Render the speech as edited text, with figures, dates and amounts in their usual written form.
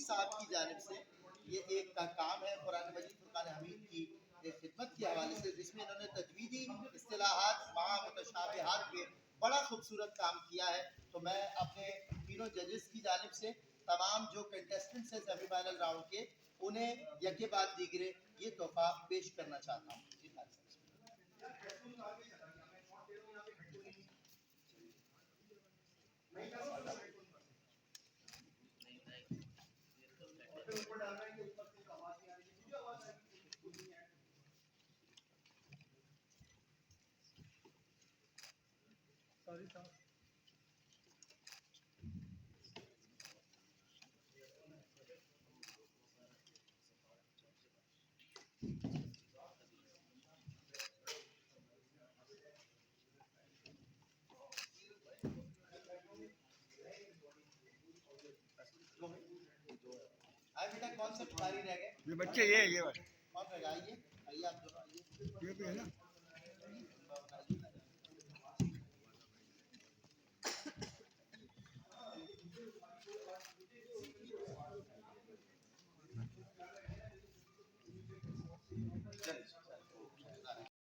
साहब की जानिब से ये एक का काम है कुरान मजीद फुरकान हमीद की खिदमत के हवाले से, जिसमें इन्होंने तजवीदी इस्तिलाहात मुतशाबिहात पे बड़ा खूबसूरत काम किया है। तो मैं अपने तीनों जजेस की जानिब से तमाम जो कंटेस्टेंट्स हैं सेमीफाइनल राउंड के, उन्हें यके बाद दीगरे ये तोहफा पेश करना चाहता हूँ। बेटा कौन सा तुम्हारी रह गए? ये बच्चे ये कौन रह गए? आइए आइए, आप दोनों आइए। ये भी है ना।